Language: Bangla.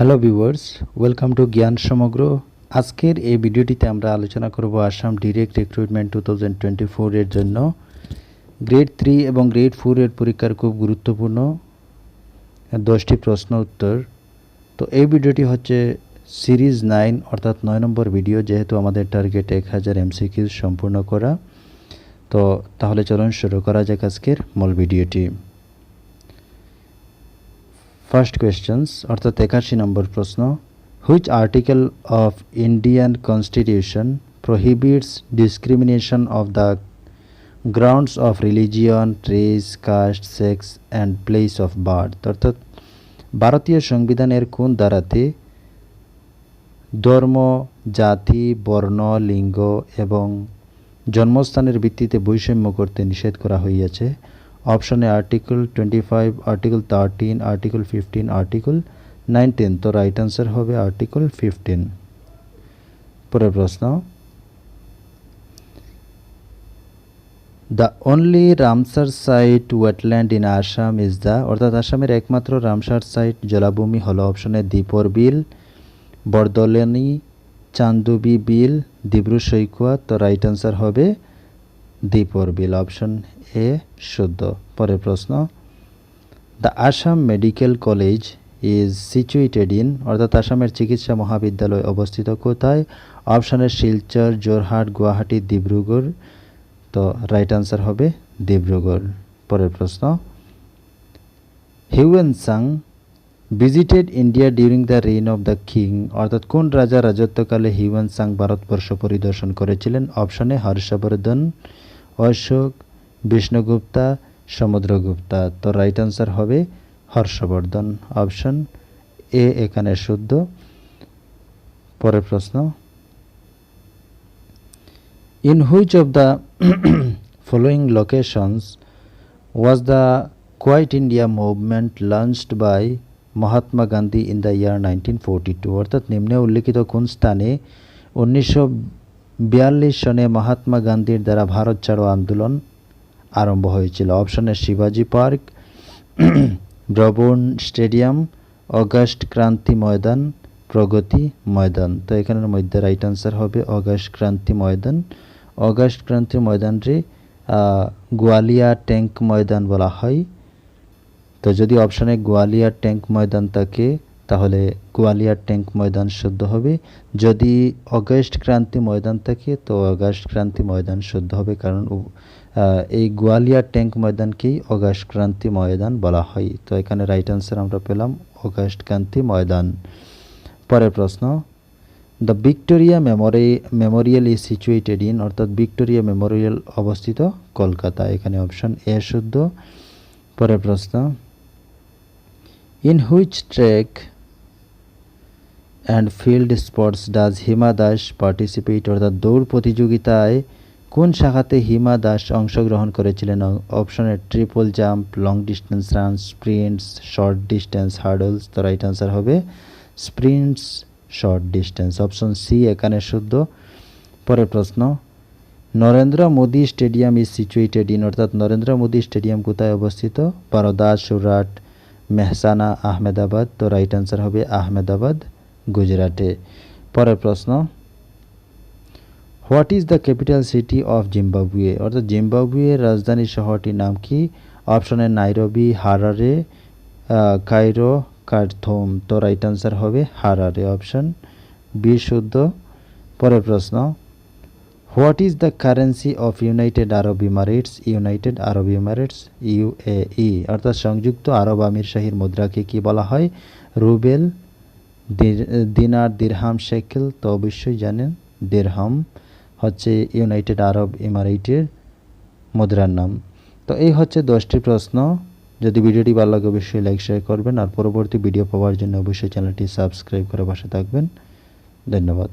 হ্যালো ভিউয়ার্স, ওয়েলকাম টু জ্ঞান সমগ্র। আজকের এই ভিডিওটিতে আমরা আলোচনা করব আসাম ডিরেক্ট রিক্রুটমেন্ট 2024 এর জন্য গ্রেড 3 এবং গ্রেড 4 এর পরীক্ষার খুব গুরুত্বপূর্ণ 10টি প্রশ্ন উত্তর। তো এই ভিডিওটি হচ্ছে সিরিজ 9 অর্থাৎ 9 নম্বর ভিডিও, যেহেতু আমাদের টার্গেট 1000 এমসিকিউ সম্পূর্ণ করা। তো তাহলে চলুন শুরু করা যাক আজকের মূল ভিডিওটি। ফার্স্ট কোয়েশ্চেন্স অর্থাৎ 81 নম্বর প্রশ্ন, which article of Indian constitution prohibits discrimination of the grounds of religion, race, caste, sex and place of birth. অর্থাৎ ভারতীয় সংবিধানের কোন ধারাতে ধর্ম, জাতি, বর্ণ, লিঙ্গ এবং জন্মস্থানের ভিত্তিতে বৈষম্য করতে নিষেধ করা হইয়াছে? অপশনে আর্টিকেল 25, আর্টিকেল 13, আর্টিকেল 15, আর্টিকেল 19। তো রাইট আনসার হবে আর্টিকেল 15। পরের প্রশ্ন, the only Ramsar site wetland in Assam is the. অর্থাৎ আসামের একমাত্র রামসার সাইট জলাভূমি হলো অপশনে দীপর বিল, বরদলনি, চান্দুবি বিল, দিব্রু সৈকত। তো রাইট আনসার হবে দীপর বিল, অপশন এ শুদ্ধ। পরের প্রশ্ন, the Assam medical college is situated in. অর্থাৎ আসামের চিকিৎসা মহাবিদ্যালয় অবস্থিত কোথায়? অপশনে শিলচর, যোরহাট, গুয়াহাটি, ডিব্রুগড়। তো রাইট আনসার হবে ডিব্রুগড়। পরের প্রশ্ন, Hiuen Tsang visited India during the reign of the king. অর্থাৎ কোন রাজা রাজত্বকালে হিউয়েন সাং ভারতবর্ষ পরিদর্শন করেছিলেন? অপশনে হর্ষবর্ধন, অশোক, বিষ্ণুগুপ্তা, সমুদ্রগুপ্তা। তো রাইট আনসার হবে হর্ষবর্ধন, অপশন এ এখানে শুদ্ধ। পরের প্রশ্ন, in which of the following locations was the Quit India movement launched by Mahatma Gandhi in the year 1942। অর্থাৎ নিম্নে উল্লিখিত কোন স্থানে 1942 সনে মহাত্মা গান্ধীর দ্বারা ভারত ছাড়ো আন্দোলন আরম্ভ হয়েছিল? অপশনে শিবাজি পার্ক, ব্রবোর্ন স্টেডিয়াম, অগাস্ট ক্রান্তি ময়দান, প্রগতি ময়দান। তো এখানের মধ্যে রাইট আনসার হবে অগাস্ট ক্রান্তি ময়দান। অগাস্ট ক্রান্তি ময়দানরে গোয়ালিয়া ট্যাঙ্ক ময়দান বলা হয়। তো যদি অপশনে গোয়ালিয়া ট্যাঙ্ক ময়দান থাকে তাহলে গোয়ালিয়া ট্যাঙ্ক ময়দান শুদ্ধ হবে। যদি অগাস্ট ক্রান্তি ময়দান থাকে তো অগাস্ট ক্রান্তি ময়দান শুদ্ধ হবে, কারণ এই গোয়ালিয়া ট্যাঙ্ক ময়দানকেই অগাস্ট ক্রান্তি ময়দান বলা হয়। তো এখানে রাইট আনসার আমরা পেলাম অগাস্ট ক্রান্তি ময়দান। পরের প্রশ্ন, the Victoria Memorial is situated in. অর্থাৎ ভিক্টোরিয়া মেমোরিয়াল অবস্থিত কলকাতা। এখানে অপশন এ শুদ্ধ। পরের প্রশ্ন, in which track and field sports does Hima Das participate. অর্থাৎ দৌড় প্রতিযোগিতায় কোন শাখাতে হিমা দাস অংশগ্রহণ করেছিলেন? অপশনে triple jump, long distance run, sprints, short distance hurdles. তো রাইট আনসার হবে sprints short distance, option C এখানে শুদ্ধ। পরের প্রশ্ন, Narendra Modi stadium is situated in. অর্থাৎ নরেন্দ্র মোদী স্টেডিয়াম কোথায় অবস্থিত? বারোদা, সুরাট, মেহসানা, আহমেদাবাদ। তো রাইট আনসার হবে আহমেদাবাদ, গুজরাটে। পরের প্রশ্ন, what is the capital city of Zimbabwe. অর্থাৎ জিম্বাবুয়ের রাজধানী শহরটির নাম কি? অপশনে নাইরোবি, হারারে, কায়রো, কার্থুম। তো রাইট আনসার হবে হারারে, অপশন বি শুদ্ধ। পরের প্রশ্ন, what is the currency of United Arab Emirates. United Arab Emirates UAE. অর্থাৎ সংযুক্ত আরব আমিরশাহীর মুদ্রাকে কি বলা হয়? Rouble, dinar, dirham, shekel. তো অবশ্যই জানেন দিরহাম হচ্ছে ইউনাইটেড আরব ইমারেটের মুদ্রার নাম। তো এই হচ্ছে 10টি প্রশ্ন। যদি ভিডিওটি ভালো লাগে অবশ্যই লাইক শেয়ার করবেন, আর পরবর্তী ভিডিও পাওয়ার জন্য অবশ্যই চ্যানেলটি সাবস্ক্রাইব করে পাশে থাকবেন। ধন্যবাদ।